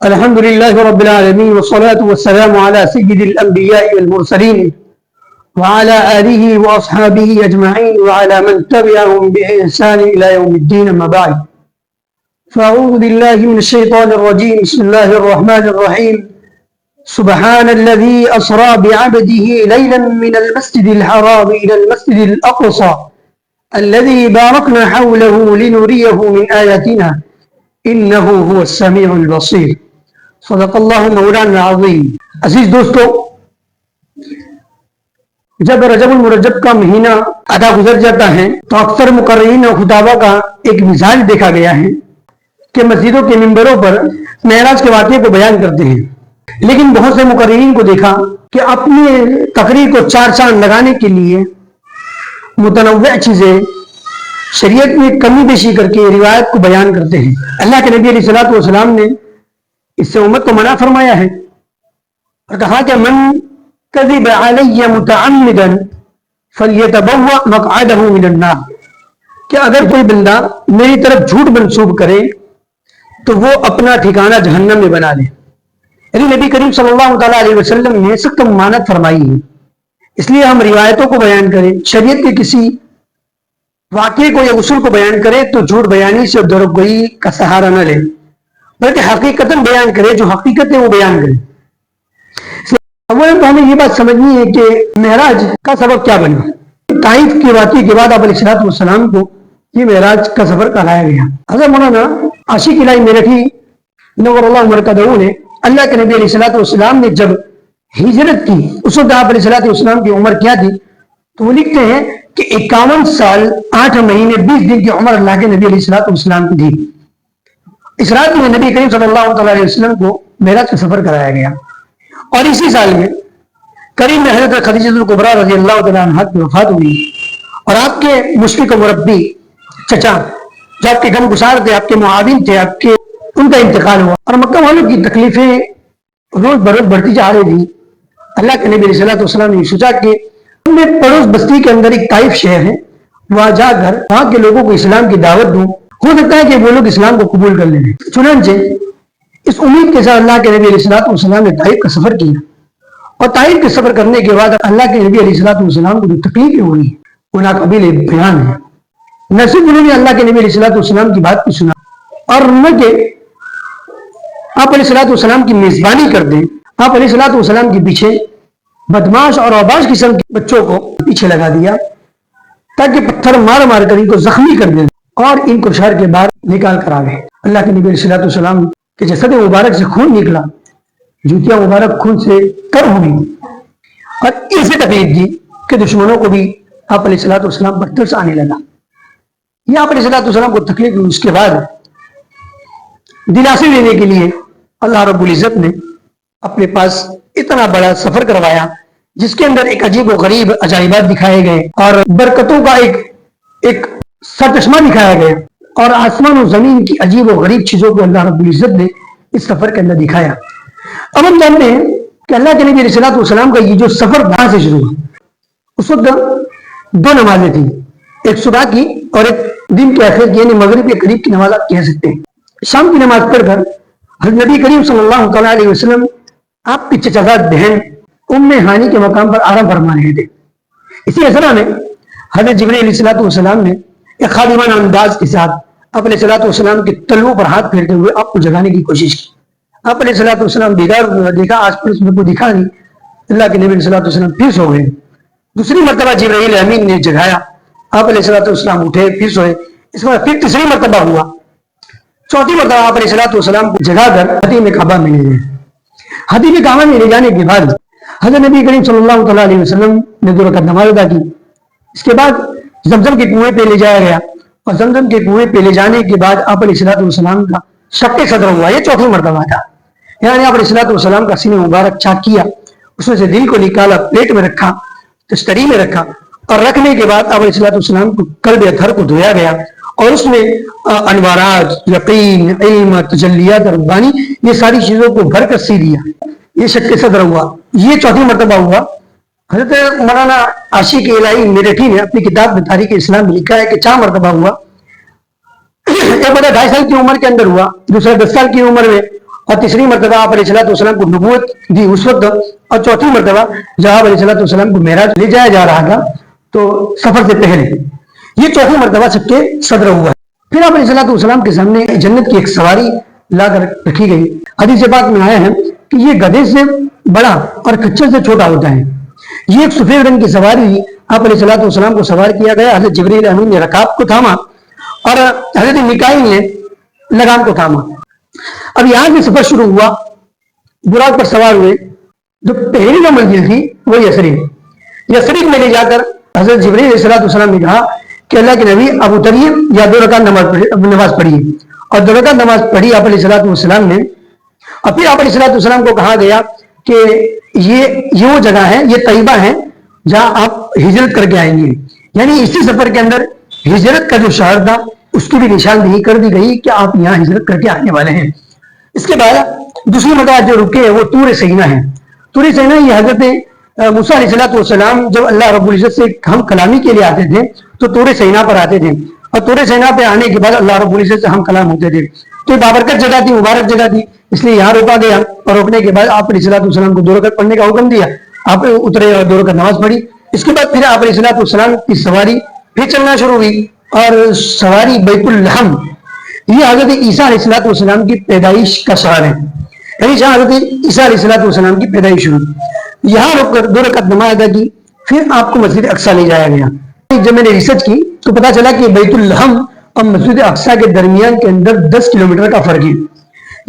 الحمد لله رب العالمين والصلاة والسلام على سيد الأنبياء والمرسلين وعلى آله وأصحابه أجمعين وعلى من تبعهم بإحسان إلى يوم الدين. أما بعد، فأعوذ بالله من الشيطان الرجيم. بسم الله الرحمن الرحيم. سبحان الذي أسرى بعبده ليلا من المسجد الحرام إلى المسجد الأقصى الذي باركنا حوله لنريه من آياتنا إنه هو السميع البصير. صدق اللہ مولانا العظیم. عزیز دوستو، جب رجب المرجب کا مہینہ آدھا گزر جاتا ہے تو اکثر مقررین و خطابہ کا ایک مزاج دیکھا گیا ہے کہ مسجدوں کے منبروں پر معراج کے واقعے کو بیان کرتے ہیں، لیکن بہت سے مقررین کو دیکھا کہ اپنی تقریر کو چار چاند لگانے کے لیے متنوع چیزیں شریعت میں کمی بیشی کر کے روایت کو بیان کرتے ہیں. اللہ کے نبی علیہ الصلوۃ والسلام نے اس سے امت کو منع فرمایا ہے اور کہا کہ من کذب علی متعمدا فلیتبوأ مقعدہ من النار، کہ اگر کوئی بندہ میری طرف جھوٹ منسوب کرے تو وہ اپنا ٹھکانہ جہنم میں بنا لے. یعنی نبی کریم صلی اللہ تعالیٰ علیہ وسلم نے سخت ممانعت فرمائی ہے. اس لیے ہم روایتوں کو بیان کریں، شریعت کے کسی واقعے کو یا اصول کو بیان کرے تو جھوٹ بیانی سے دروغگوئی کا سہارا نہ لے، بلکہ حقیقتاً بیان کرے، جو حقیقت ہے وہ بیان کرے. اولا تو ہمیں یہ بات سمجھنی ہے کہ معراج کا سبب کیا بنا. طائف کے واقعے کے بعد آپ علیہ الصلوۃ والسلام کو یہ معراج کا سفر کرایا گیا. حضرت مولانا عاشق الہی میرٹھی نور اللہ مرکزہ نے اللہ کے نبی علیہ الصلوۃ والسلام نے جب ہجرت کی، اس وقت آپ علیہ الصلوۃ والسلام کی عمر کیا تھی؟ تو وہ لکھتے ہیں کہ 51 سال 8 مہینے 20 دن کی عمر اللہ کے نبی علیہ الصلوۃ والسلام کی تھی. اس رات میں نبی کریم صلی اللہ علیہ وسلم کو معراج کا سفر کرایا گیا، اور اسی سال میں کریم میں حضرت خدیجہ الکبریٰ رضی اللہ تعالیٰ عنہا کی وفات ہوئی، اور آپ کے مشفق و مربی چچا جو آپ کے غم گسار تھے، آپ کے معاون تھے، ان کا انتقال ہوا. اور مکہ والوں کی تکلیفیں روز بروز بڑھتی جا رہی تھی. اللہ کے نبی علیہ الصلوۃ والسلام نے سوچا کہ پڑوس بستی کے اندر ایک طائف شہر ہے، وہاں جا کر وہاں کے لوگوں کو اسلام کی دعوت دوں، ہو سکتا ہے کہ وہ لوگ اسلام کو قبول کر لیں. چنانچہ اس امید کے ساتھ اللہ کے نبی علیہ الصلوۃ والسلام نے طائف کا سفر کیا، اور طائف کے سفر کرنے کے بعد اللہ کے نبی علیہ الصلوۃ والسلام کو جو تکلیفیں ہوئی وہ ناقابل بیان ہے. نہ صرف انہوں نے اللہ کے نبی علیہ الصلوۃ والسلام کی بات کو سنا، اور نہ کہ آپ علیہ الصلوۃ والسلام کی میزبانی کر دیں، آپ علیہ الصلوۃ والسلام کے پیچھے بدماش اور اوباش قسم کے بچوں کو پیچھے لگا دیا تاکہ پتھر مار مار کر ان کو زخمی کر دیں اور ان کو شہر کے باہر نکال کر آ گئے. اللہ کے نبی علیہ الصلوۃ والسلام کے جسد مبارک سے خون نکلا، جوتیاں مبارک خون سے تر ہوئی، اور ایسی تکلیف دی کہ دشمنوں کو بھی آپ علیہ الصلوۃ والسلام پر ترس آنے لگا. یہ آپ علیہ الصلوۃ والسلام کو تکلیف ہوئی. اس کے بعد دلاسے دینے کے لیے اللہ رب العزت نے اپنے پاس اتنا بڑا سفر کروایا جس کے اندر ایک عجیب و غریب عجائبات دکھائے گئے، اور برکتوں کا ایک سرچشمہ دکھایا گیا، اور آسمان و زمین کی عجیب و غریب چیزوں کو اللہ رب العزت نے اس سفر کے اندر دکھایا. اب ہم جانتے ہیں کہ اللہ کے نبی علیہ الصلوۃ والسلام کا یہ جو سفر کہاں سے شروع ہوا. اس وقت 2 نمازیں تھیں، ایک صبح کی اور ایک دن کے آخر کی، یعنی مغرب کے قریب کی نماز آپ کہہ سکتے ہیں. شام کی نماز پڑھ کر حضرت نبی کریم صلی اللہ تعالیٰ علیہ وسلم آپ کی چچازاد بہن ام ہانی کے مقام پر آرام فرما رہے تھے. اسی اثنا میں حضرت جبرائیل علیہ الصلوۃ والسلام نے ایک خادمانہ انداز کے ساتھ آپ علیہ الصلوۃ والسلام کے تلووں پر ہاتھ پھیرتے ہوئے آپ کو جگانے کی کوشش کی. آپ علیہ الصلوۃ والسلام بیدار دیکھا، آس پاس میں کوئی دکھا نہیں. اللہ کے نبی علیہ الصلوۃ والسلام پھر سو گئے. دوسری مرتبہ جبرائیل امین نے جگایا، آپ علیہ الصلوۃ والسلام اٹھے، پھر سوئے. اس کے بعد پھر تیسری مرتبہ ہوا. چوتھی مرتبہ آپ علیہ الصلوۃ والسلام کو جگا کر حتیم کعبہ میں لے گئے. حتیم کعبہ میں لے جانے کے بعد حضرت نبی کریم صلی اللہ تعالیٰ علیہ وسلم نے 2 رکعت نماز ادا کی. اس کے بعد زمزم کے کنویں پہ لے جایا گیا، اور زمزم کے کنویں پہ لے جانے کے بعد آپ علیہ الصلوۃ والسلام کا شق صدر ہوا. یہ 4تھی مرتبہ تھا. یعنی آپ علیہ الصلوۃ والسلام کا سینہ مبارک چاک کیا، اس میں سے دل کو نکالا، پلیٹ میں رکھا، تشتری میں رکھا، اور رکھنے کے بعد آپ علیہ الصلوۃ والسلام کو قلب اطہر کو دھویا گیا، اور اس میں انوارات، یقین، علم، تجلیات ربانی، یہ ساری چیزوں کو بھر کر سی دیا. یہ شق صدر ہوا. یہ 4تھی مرتبہ ہوا. حضرت مولانا عاشق الہی میرٹھی نے اپنی کتاب میں تاریخ اسلام میں لکھا ہے کہ 4 مرتبہ ہوا. ایک بڑا 2.5 سال کی عمر کے اندر ہوا، دوسرا 10 سال کی عمر میں، اور تیسری مرتبہ آپ علیہ السلام کو نبوت دی اس وقت، اور چوتھی مرتبہ جب آپ علیہ السلام کو معراج لے جایا جا رہا تھا تو سفر سے پہلے، یہ چوتھی مرتبہ سب کے صدر ہوا ہے۔ پھر آپ علیہ السلام کے سامنے جنت کی ایک سواری لا کر رکھی گئی۔ حدیث پاک میں آیا ہے کہ یہ گدھے سے بڑا اور کچھر سے چھوٹا ہوتا ہے۔ یہ ایک سفید رنگ کی سواری آپ علیہ السلام کو سوار کیا گیا۔ حضرت جبریل امین نے رکاب کو تھاما اور حضرت میکائیل نے لگام کو تھاما۔ اب یہاں سے سفر شروع ہوا، براق پر سوار ہوئے۔ جو پہلی جو منزل تھی وہ یثرب میں لے جا کر حضرت جبریل علیہ السلام نے کہا کہ اللہ کے نبی اب اتریے یا 2 رکعت نماز پڑھیے، اور 2 رکعت نماز پڑھی آپ علیہ السلام نے۔ اور پھر آپ علیہ السلام کو کہا گیا کہ یہ وہ جگہ ہے، یہ طیبہ ہے جہاں آپ ہجرت کر کے آئیں گے، یعنی اسی سفر کے اندر ہجرت کا جو شہر تھا اس کی بھی نشاندہی کر دی گئی کہ آپ یہاں ہجرت کر کے آنے والے ہیں۔ اس کے بعد دوسری مرتبہ جو رکے وہ طور سینا ہے۔ طور سینا یہ حضرت موسیٰ علیہ السلام جب اللہ رب العزت سے ہم کلامی کے لیے آتے تھے تو طور سینا پر آتے تھے، اور طور سینا پہ آنے کے بعد اللہ رب العزت سے ہم کلام ہوتے تھے۔ تو یہ بابرکت جگہ تھی، مبارک جگہ تھی، اس لیے یہاں روکا گیا، اور روکنے کے بعد آپ علیہ السلام کو 2 رکعت پڑھنے کا حکم دیا۔ آپ اترے اور 2 رکعت نماز پڑھی۔ اس کے بعد پھر آپ علیہ السلام کی سواری پھر چلنا شروع ہوئی، اور سواری بیت الحم، یہ حضرت عیسیٰ علیہ السلام کی پیدائش کا شہر ہے، یعنی جہاں حضرت عیسیٰ علیہ السلام کی پیدائش ہوئی۔ یہاں رک کر 2 رکعت نماز ادا کی، پھر آپ کو مسجد اقصیٰ لے جایا گیا۔ جب میں نے ریسرچ کی تو پتا چلا کہ بیت الحم اور مسجد اقصیٰ کے درمیان کے اندر 10 کلومیٹر کا فرق ہے۔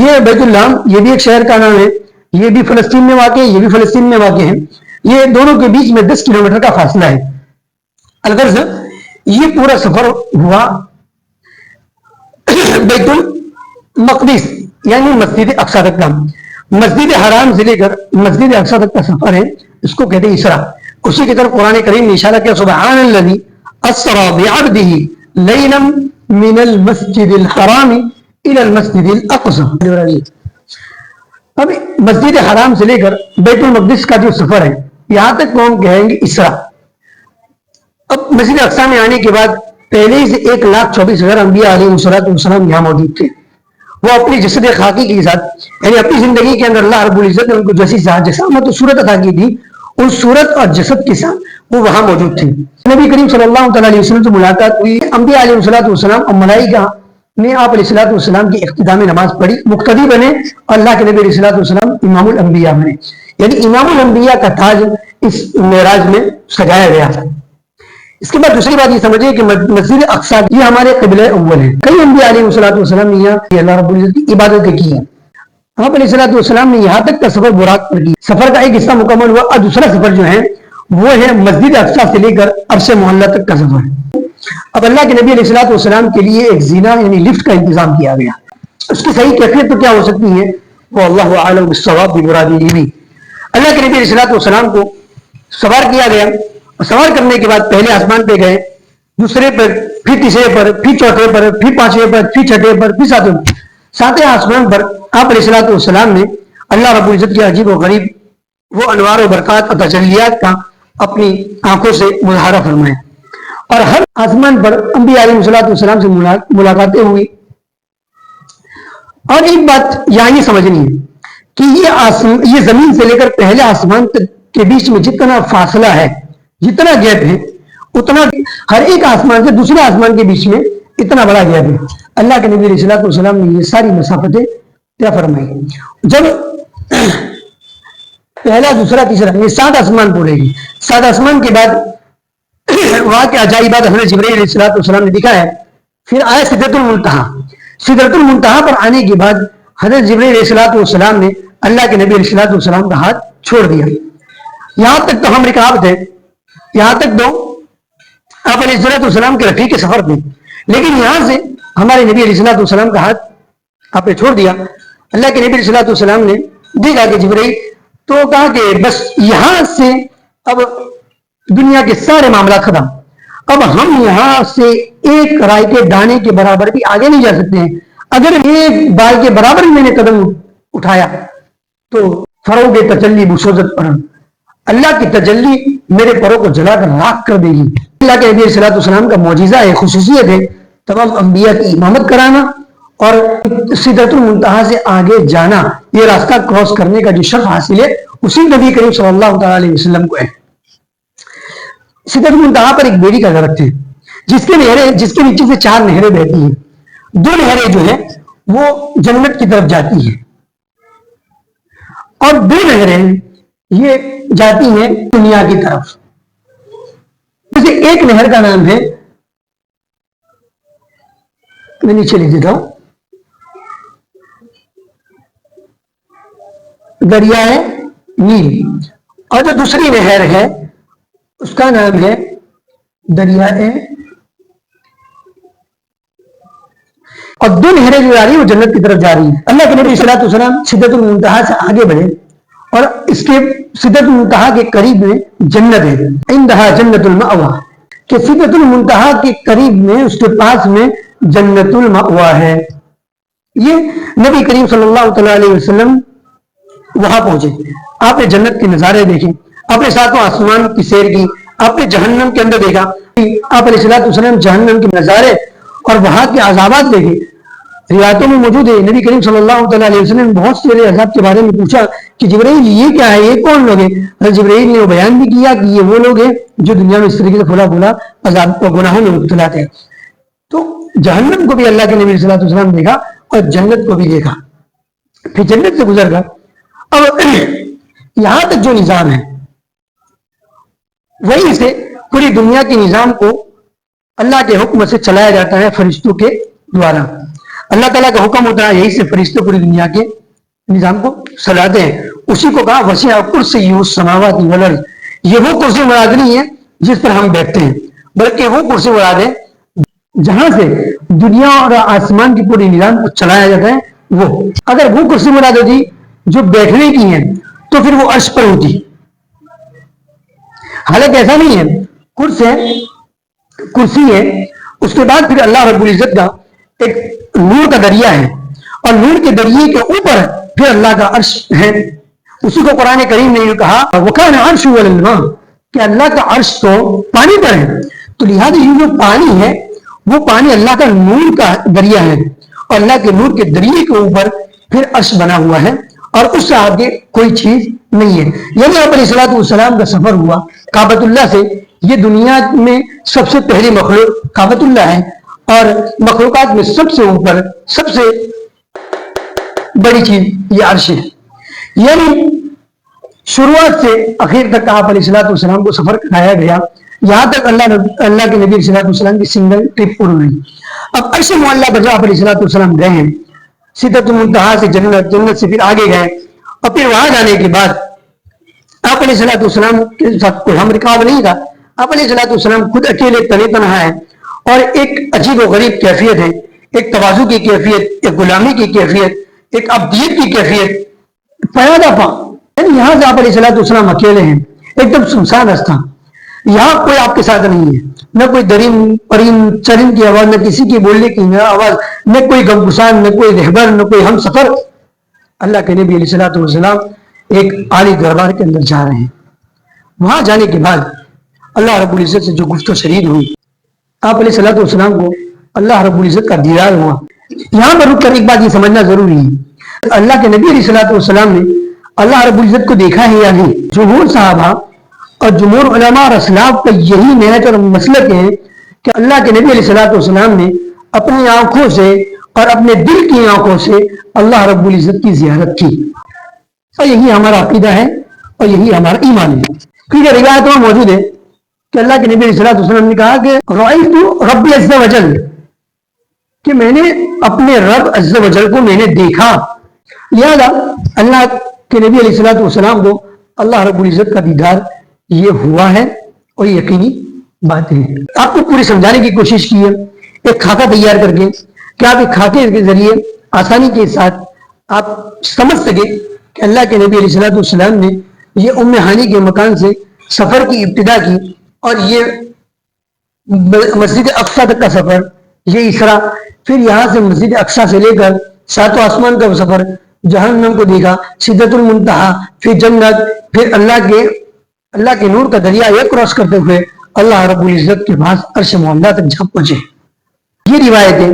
یہ بیت الحم یہ بھی ایک شہر کا نام ہے، یہ بھی فلسطین میں واقع ہے، یہ بھی فلسطین میں واقع ہے۔ یہ دونوں کے بیچ میں 10 کلومیٹر کا فاصلہ ہے۔ الغرض یہ پورا سفر ہوا بیت المقدس یعنی مسجد اقصیٰ تک کا۔ مسجد حرام سے لے کر مسجد اقصیٰ تک کا سفر ہے، اس کو کہتے ہیں اسرا۔ اسی کی طرف قرآن کریم نے اشارہ کیا، سبحان الذی اسری بعبدہ لیلا من المسجد الحرام الى المسجد الاقصی۔ اب مسجد حرام سے لے کر بیت المقدس کا جو سفر ہے یہاں تک کو ہم کہیں گے اسرا۔ اب مسجد اقصیٰ میں آنے کے بعد پہلے ہی سے 1,24,000 انبیاء علیہ السلام یہاں موجود تھے۔ وہ اپنی جسد خاکی کے ساتھ، یعنی اپنی زندگی کے اندر اللہ رب العزت نے ان کو جیسی جسامت و صورت عطا کی تھی، ان صورت اور جسد کے ساتھ وہ وہاں موجود تھے۔ نبی کریم صلی اللہ تعالیٰ علیہ وسلم سے ملاقات ہوئی، انبیاء علیہ السلام اور ملائکہ نے آپ علیہ السلام کی اختتامی نماز پڑھی، مقتدی بنے، اور اللہ کے نبی علیہ السلام امام الانبیاء بنے، یعنی امام الانبیاء کا تاج اس معراج میں سجایا گیا تھا۔ اس کے بعد دوسری بات یہ سمجھے کہ مسجد اقصیٰ یہ ہمارے قبلہ اول ہے۔ کئی انبیاء علیہ السلام نے یہاں اللہ رب العزت کی عبادتیں کی ہیں۔ آپ علیہ السلام نے یہاں تک کا سفر براق پر کی، سفر کا ایک حصہ مکمل ہوا، اور دوسرا سفر جو ہے وہ ہے مسجد اقصیٰ سے لے کر عرش معلیٰ تک کا سفر ہے۔ اب اللہ کے نبی علیہ السلام کے لیے ایک زینہ یعنی لفٹ کا انتظام کیا گیا۔ اس کی صحیح کیفیت تو کیا ہو سکتی ہے وہ اللہ اعلم بالصواب بمرادہ بھی۔ اللہ کے نبی علیہ السلام کو سوار کیا گیا، سوار کرنے کے بعد پہلے آسمان پہ گئے، دوسرے پر، پھر تیسرے پر، پھر چوتھے پر، پھر پانچویں پر، پھر چھٹے پر، پھر ساتویں پر۔ ساتویں آسمان پر آپ علیہ السلام نے اللہ رب العزت کی عجیب و غریب وہ انوار و برکات اور تجلیات کا اپنی آنکھوں سے مظاہرہ فرمایا، اور ہر آسمان پر انبیاء علیہ السلام سے ملاقاتیں ہوئی۔ اور ایک بات یہاں یہ سمجھنی ہے کہ یہ زمین سے لے کر پہلے آسمان کے بیچ میں جتنا فاصلہ ہے، جتنا گیپ ہے، اتنا ہر ایک آسمان سے دوسرے آسمان کے بیچ میں اتنا بڑا گیپ ہے۔ اللہ کے نبی علیہ السلام نے یہ ساری مسافتیں طے فرمائی۔ جب پہلا، دوسرا، تیسرا یہ 7 آسمان پورے گی، 7 آسمان کے بعد وہاں کے عجائبات حضرت جبرائیل علیہ السلام نے دکھایا۔ پھر آیا سدرۃ المنتہا۔ سدرۃ المنتہا پر آنے کے بعد حضرت جبرائیل علیہ السلام نے اللہ کے نبی علیہ السلام کا ہاتھ چھوڑ دیا۔ یہاں تک تو ہم رکاب تھے، یہاں تک تو آپ علیہ السلام کے رفیق سفر تھے، لیکن یہاں سے ہمارے نبی علیہ السلام کا ہاتھ آپ نے چھوڑ دیا۔ اللہ کے نبی علیہ السلام نے دیکھا کہ جبرائیل، تو کہا کہ بس یہاں سے اب دنیا کے سارے معاملات ختم، اب ہم یہاں سے ایک رائے کے دانے کے برابر بھی آگے نہیں جا سکتے ہیں۔ اگر ایک بال کے برابر میں نے قدم اٹھایا تو فروغ تجلی بسوزت پر اللہ کی تجلی میرے پروں کو جلا کر راکھ کر دے گی۔ اللہ کے نبی علیہ السلام کا معجزہ ہے، خصوصیت ہے تمام انبیاء کی امامت کرانا اور سدرۃ المنتہا سے آگے جانا، یہ راستہ کراس کرنے کا جو شرف حاصل ہے اسی نبی کریم صلی اللہ تعالی علیہ وسلم کو ہے۔ سدرۃ المنتہا پر ایک بیری کا درخت ہے جس کے نیچے سے 4 نہریں بہتی ہیں، 2 نہریں جو ہیں وہ جنت کی طرف جاتی ہیں اور 2 نہریں یہ جاتی ہیں دنیا کی طرف۔ جیسے ایک نہر کا نام ہے، میں نیچے لکھ دیتا ہوں، دریائے نیل، اور جو دوسری نہر ہے اس کا نام ہے دریائے، اور 2 نہریں جو جا رہی ہیں وہ جنت کی طرف جا رہی ہیں۔ اللہ کے نبی صلی اللہ علیہ وسلم سدرۃ المنتہا سے آگے بڑھے اور اس کے سدرۃ المنتہا کے قریب میں جنت ہے، عندہا جنت المأویٰ، کہ سدرۃ المنتہا کے قریب میں اس کے پاس میں جنت المأویٰ ہے۔ یہ نبی کریم صلی اللہ تعالی علیہ وسلم وہاں پہنچے، آپ نے جنت کے نظارے دیکھے، آپ نے 7 آسمان کی سیر کی، آپ نے جہنم کے اندر دیکھا، آپ علیہ الصلوۃ والسلام جہنم کے نظارے اور وہاں کے عذابات دیکھے۔ روایتوں میں موجود ہے نبی کریم صلی اللہ تعالی علیہ وسلم نے بہت سے عذاب کے بارے میں پوچھا کہ جبرائیل یہ کیا ہے، یہ کون لوگ ہیں؟ حضرت جبرائیل نے وہ بیان بھی کیا کہ یہ وہ لوگ ہیں جو دنیا میں اس طریقے سے پھولا پھولا عذاب و گناہوں میں مبتلا تھے۔ تو جہنم کو بھی اللہ کے نبی صلی اللہ علیہ وسلم دیکھا اور جنت کو بھی دیکھا، پھر جنت سے گزر گیا۔ اب یہاں تک جو نظام ہے وہی سے پوری دنیا کے نظام کو اللہ کے حکم سے چلایا جاتا ہے فرشتوں کے دوارا۔ اللہ تعالیٰ کا حکم ہوتا ہے، یہی سے فرشتے پوری دنیا کے نظام کو چلاتے ہیں۔ اسی کو کہا وسیع کرسیہ السماوات والارض، یہ وہ کرسی مراد نہیں ہے جس پر ہم بیٹھتے ہیں، بلکہ وہ کرسی مراد ہے جہاں سے دنیا اور آسمان کی پوری نظام کو چلایا جاتا ہے۔ وہ اگر وہ کرسی مراد ہوتی جو بیٹھنے کی ہیں تو پھر وہ عرش پر ہوتی، حالانکہ ایسا نہیں ہے، کرسی ہے، اس کے بعد پھر اللہ رب العزت کا ایک نور کا دریا ہے اور نور کے دریے کے اوپر پھر اللہ کا عرش ہے۔ اسی کو قرآن کریم نے یہ کہا وَكَانَ عَرْشُهُ عَلَى الْمَاءِ، کہ اللہ کا عرش تو پانی پر ہے، تو لہٰذا یہ جو پانی ہے وہ پانی اللہ کا نور کا دریا ہے اور اللہ کے نور کے دریے کے اوپر پھر عرش بنا ہوا ہے اور اس سے آگے کوئی چیز نہیں ہے۔ یعنی آپ علیہ الصلوۃ والسلام کا سفر ہوا کعبۃ اللہ سے، یہ دنیا میں سب سے پہلی مخلوق کعبۃ اللہ ہے اور مخلوقات میں سب سے اوپر سب سے بڑی چیز یہ عرش ہے۔ یعنی شروعات سے آخر تک آپ علیہ الصلوۃ والسلام کو سفر کرایا گیا، یہاں تک اللہ کے نبی علیہ الصلوۃ والسلام کی سنگل ٹرپ پوری ہوئی۔ اب عرش معلیٰ پر آپ علیہ الصلوۃ والسلام گئے ہیں، سدرۃ المنتہا سے جنت سے پھر آگے گئے اور پھر وہاں جانے کے بعد آپ علیہ الصلوۃ والسلام کے ساتھ کوئی ہم رکاب نہیں تھا، آپ علیہ الصلوۃ والسلام خود اکیلے تنہے تنہا ہے اور ایک عجیب و غریب کیفیت ہے، ایک تواضع کی کیفیت، ایک غلامی کی کیفیت، ایک عبدیت کی کیفیت، پیادہ پا۔ یعنی یہاں سے آپ علیہ الصلوۃ والسلام اکیلے ہیں، ایک دم سنسان راستہ، یہاں کوئی آپ کے ساتھ نہیں ہے، نہ کوئی دریم پریم چرند کی آواز، نہ کسی کی بولنے کی نہ آواز، نہ کوئی غمگسان، نہ کوئی رہبر، نہ کوئی ہم سفر۔ اللہ کے نبی علیہ الصلوۃ والسلام ایک عالی دربار کے اندر جا رہے ہیں۔ وہاں جانے کے بعد اللہ رب العزت سے جو گفت و شنید ہوئی، آپ علیہ الصلوۃ والسلام کو اللہ رب العزت کا دیدار ہوا۔ یہاں پر رک کر ایک بات یہ سمجھنا ضروری ہے، اللہ کے نبی علیہ الصلوۃ والسلام نے اللہ رب العزت کو دیکھا ہے یا نہیں؟ جمہور صحابہ اور جمہور علماء اور اسلاف کا یہی نہج اور مسلک ہے کہ اللہ کے نبی علیہ الصلوۃ والسلام نے اپنی آنکھوں سے اور اپنے دل کی آنکھوں سے اللہ رب العزت کی زیارت کی، اور یہی ہمارا عقیدہ ہے اور یہی ہمارا ایمان ہے۔ کیونکہ روایت میں موجود ہے کہ اللہ کے نبی علیہ الصلوۃ والسلام نے کہا کہ رأیت ربی عز وجل، کہ میں نے اپنے رب عز وجل کو میں نے دیکھا۔ لہذا اللہ کے نبی علیہ الصلوۃ والسلام کو اللہ رب العزت کا دیدار یہ ہوا ہے اور یقینی بات ہے۔ آپ کو پوری سمجھانے کی کوشش کی ہے ایک خاکہ تیار کر کے کہ آپ ایک خاکے کے ذریعے آسانی کے ساتھ آپ سمجھ سکے کہ اللہ کے نبی علیہ الصلوۃ والسلام نے یہ ام ہانی کے مکان سے سفر کی ابتدا کی اور یہ مسجد اقصیٰ تک کا سفر، یہ اسرا، پھر یہاں سے مسجد اقصیٰ سے لے کر 7 آسمان کا سفر، جہنم کو دیکھا، سدرۃ المنتہا، پھر جنت، پھر اللہ کے نور کا دریا یہ کراس کرتے ہوئے اللہ رب العزت کے پاس عرش معلیٰ تک جا پہنچے۔ یہ روایتیں